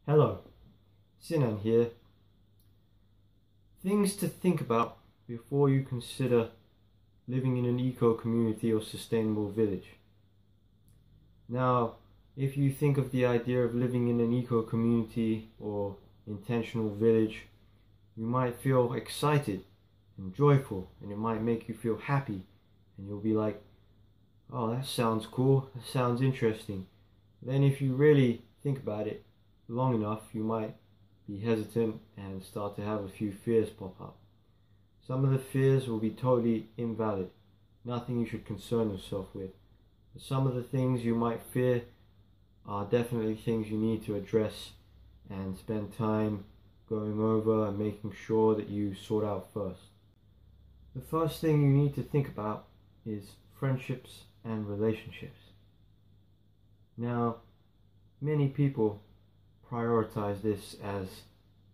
Hello, Sinan here. Things to think about before you consider living in an eco-community or sustainable village. Now, if you think of the idea of living in an eco-community or intentional village, you might feel excited and joyful, and it might make you feel happy, and you'll be like, oh, that sounds cool, that sounds interesting. Then if you really think about it long enough, you might be hesitant and start to have a few fears pop up. Some of the fears will be totally invalid, nothing you should concern yourself with. But some of the things you might fear are definitely things you need to address and spend time going over and making sure that you sort out first. The first thing you need to think about is friendships and relationships. Now, many people prioritize this as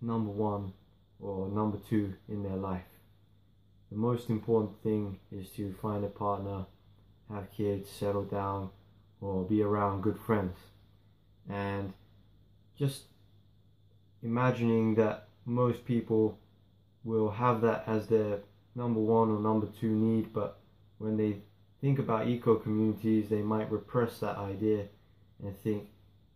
number one or number two in their life. The most important thing is to find a partner, have kids, settle down, or be around good friends. And just imagining that most people will have that as their number one or number two need, but when they think about eco-communities, they might repress that idea and think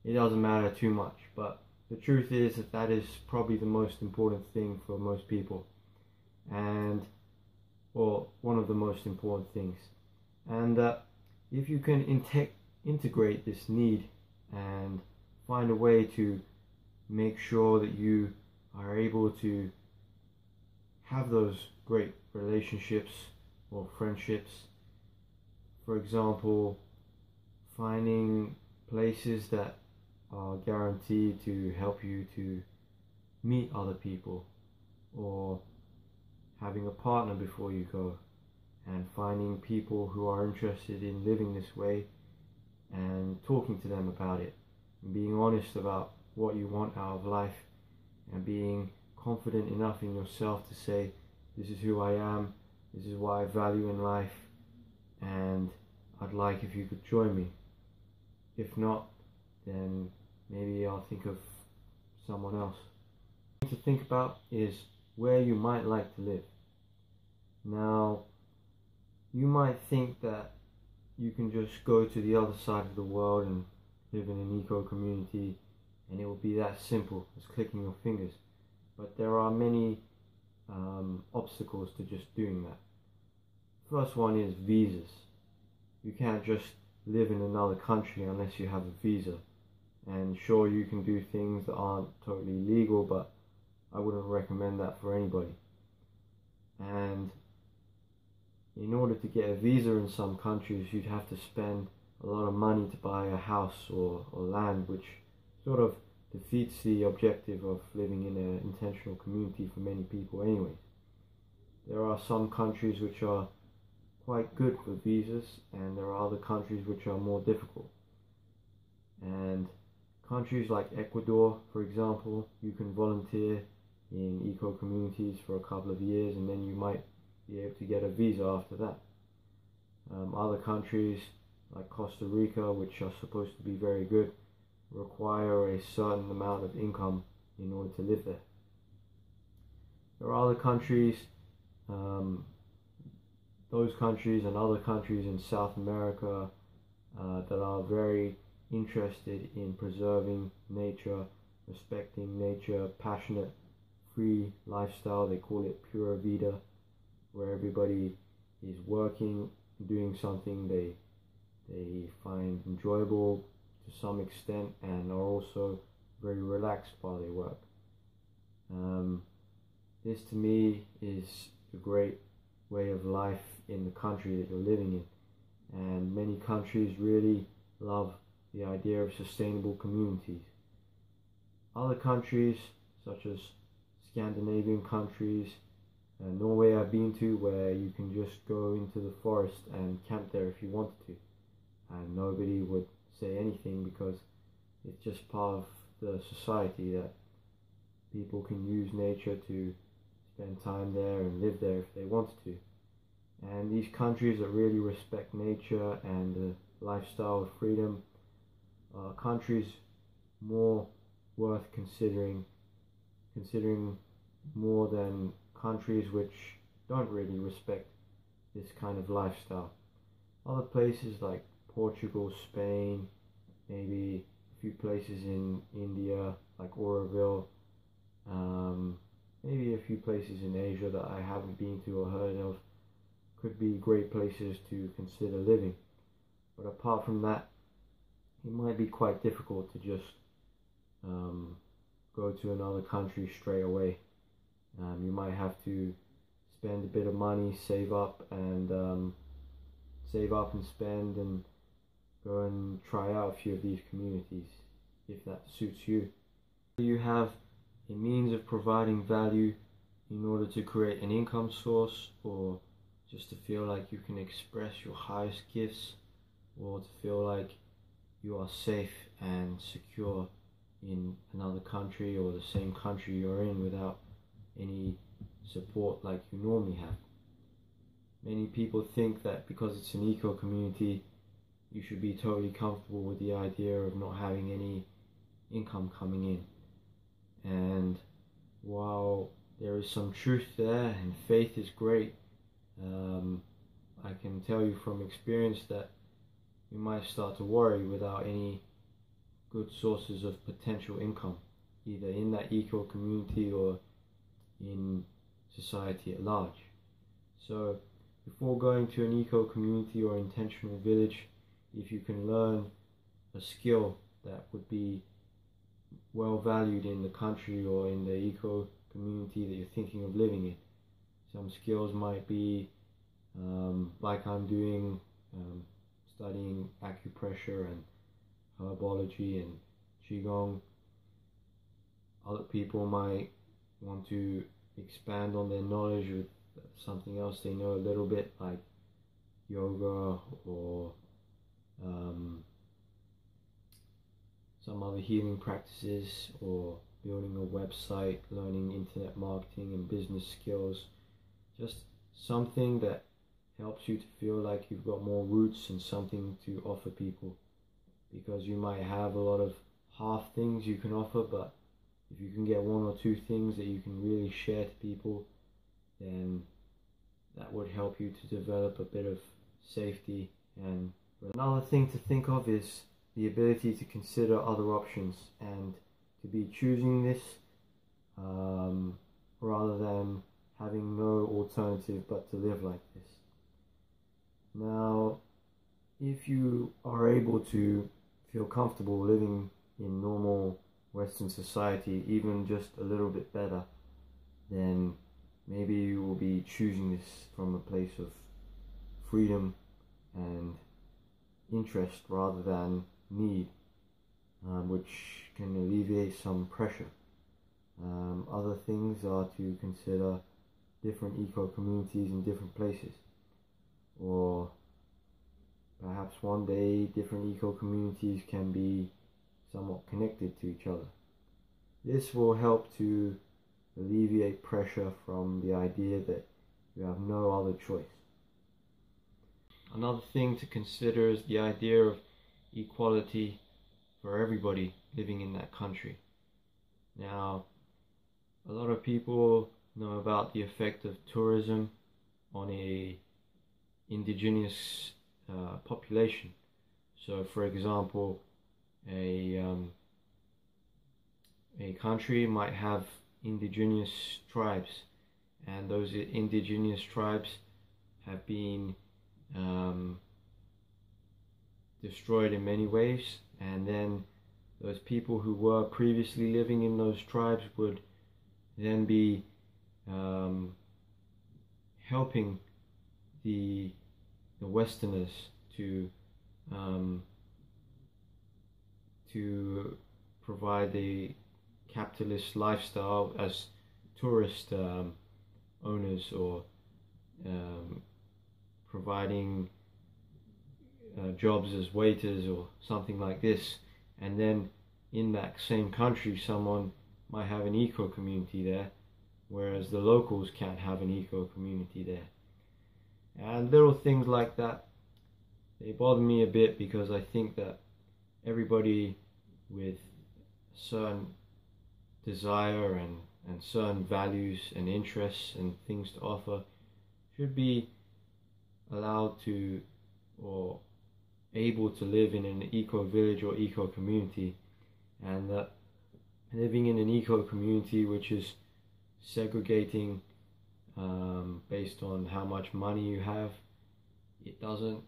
it doesn't matter too much. But the truth is that is probably the most important thing for most people, and or one of the most important things. And if you can integrate this need and find a way to make sure that you are able to have those great relationships or friendships, for example, finding places that are guaranteed to help you to meet other people, or having a partner before you go, and finding people who are interested in living this way and talking to them about it, and being honest about what you want out of life, and being confident enough in yourself to say, this is who I am, this is what I value in life, and I'd like if you could join me. If not, then maybe I'll think of someone else. What to think about is where you might like to live. Now, you might think that you can just go to the other side of the world and live in an eco-community and it will be that simple as clicking your fingers. But there are many obstacles to just doing that. First one is visas. You can't just live in another country unless you have a visa. And sure, you can do things that aren't totally legal, but I wouldn't recommend that for anybody. And in order to get a visa in some countries, you'd have to spend a lot of money to buy a house or land, which sort of defeats the objective of living in an intentional community for many people anyway. There are some countries which are quite good for visas, and there are other countries which are more difficult. And countries like Ecuador, for example, you can volunteer in eco-communities for a couple of years and then you might be able to get a visa after that. Other countries like Costa Rica, which are supposed to be very good, require a certain amount of income in order to live there. There are other countries, those countries and other countries in South America that are very interested in preserving nature, respecting nature, passionate, free lifestyle. They call it Pura Vida, where everybody is working, doing something they find enjoyable to some extent, and are also very relaxed while they work. This to me is a great way of life in the country that you're living in, and many countries really love the idea of sustainable communities. Other countries such as Scandinavian countries, Norway I've been to, where you can just go into the forest and camp there if you wanted to, and nobody would say anything because it's just part of the society that people can use nature to spend time there and live there if they wanted to. And these countries that really respect nature and the lifestyle of freedom are countries more worth considering more than countries which don't really respect this kind of lifestyle. Other places like Portugal, Spain, maybe a few places in India like Oroville, maybe a few places in Asia that I haven't been to or heard of, could be great places to consider living. But apart from that, it might be quite difficult to just go to another country straight away. You might have to spend a bit of money, save up and spend and go and try out a few of these communities if that suits you. You have a means of providing value in order to create an income source, or just to feel like you can express your highest gifts, or to feel like you are safe and secure in another country or the same country you're in without any support like you normally have. Many people think that because it's an eco-community, you should be totally comfortable with the idea of not having any income coming in. And while there is some truth there and faith is great, I can tell you from experience that you might start to worry without any good sources of potential income, either in that eco-community or in society at large. So before going to an eco-community or intentional village, if you can learn a skill that would be well valued in the country or in the eco-community that you're thinking of living in. Some skills might be like I'm doing, studying acupressure and herbology and qigong. Other people might want to expand on their knowledge with something else they know a little bit, like yoga or some other healing practices, or building a website, learning internet marketing and business skills. Just something that helps you to feel like you've got more roots and something to offer people, because you might have a lot of half things you can offer, but if you can get one or two things that you can really share to people, then that would help you to develop a bit of safety. And another thing to think of is the ability to consider other options and to be choosing this rather than having no alternative but to live like this. Now, if you are able to feel comfortable living in normal Western society, even just a little bit better, then maybe you will be choosing this from a place of freedom and interest rather than need, which can alleviate some pressure. Other things are to consider different eco-communities in different places, or perhaps one day different eco-communities can be somewhat connected to each other. This will help to alleviate pressure from the idea that you have no other choice. Another thing to consider is the idea of equality for everybody living in that country. Now, a lot of people know about the effect of tourism on a indigenous population. So, for example, a country might have indigenous tribes, and those indigenous tribes have been destroyed in many ways, and then those people who were previously living in those tribes would then be helping the Westerners to provide the capitalist lifestyle as tourist owners, or providing jobs as waiters or something like this. And then in that same country, someone might have an eco-community there, whereas the locals can't have an eco-community there. And little things like that, they bother me a bit, because I think that everybody with a certain desire and certain values and interests and things to offer should be allowed to or able to live in an eco-village or eco-community, and that living in an eco-community which is segregating based on how much money you have, it doesn't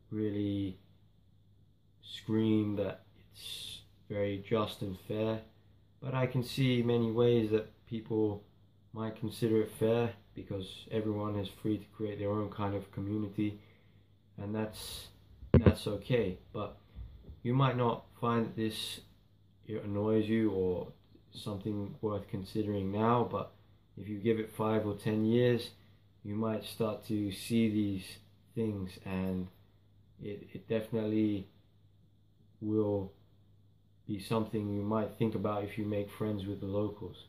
really scream that it's very just and fair. But I can see many ways that people might consider it fair, because everyone is free to create their own kind of community, and that's okay. But you might not find that this annoys you or something worth considering now, but if you give it 5 or 10 years, you might start to see these things, and it definitely will be something you might think about if you make friends with the locals.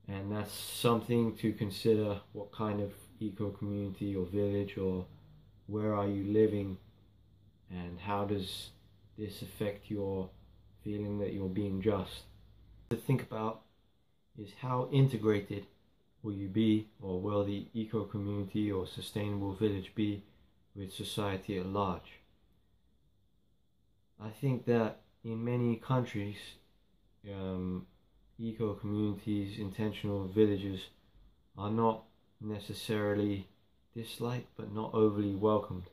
And that's something to consider: what kind of eco-community or village, or where are you living, and how does this affect your feeling that you're being just. To think about is how integrated will you be, or will the eco-community or sustainable village be with society at large. I think that in many countries, eco-communities, intentional villages are not necessarily disliked, but not overly welcomed.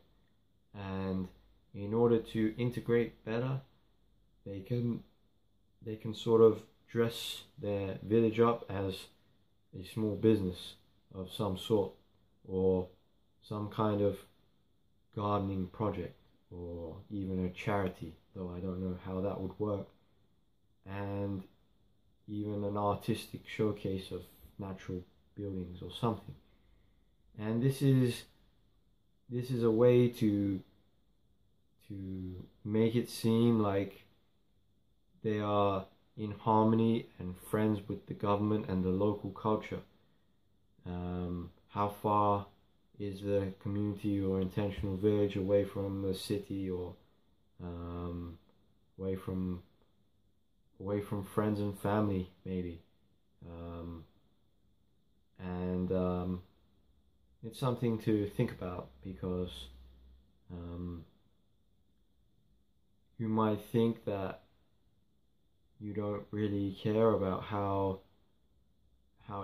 And in order to integrate better, they can sort of dress their village up as a small business of some sort, or some kind of gardening project, or even a charity, though I don't know how that would work, and even an artistic showcase of natural buildings or something. And this is a way to make it seem like they are in harmony and friends with the government and the local culture. How far is the community or intentional village away from the city, or away from friends and family, maybe? And it's something to think about, because you might think that you don't really care about how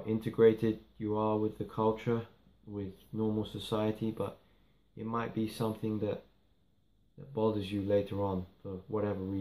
integrated you are with the culture, with normal society, but it might be something that bothers you later on for whatever reason.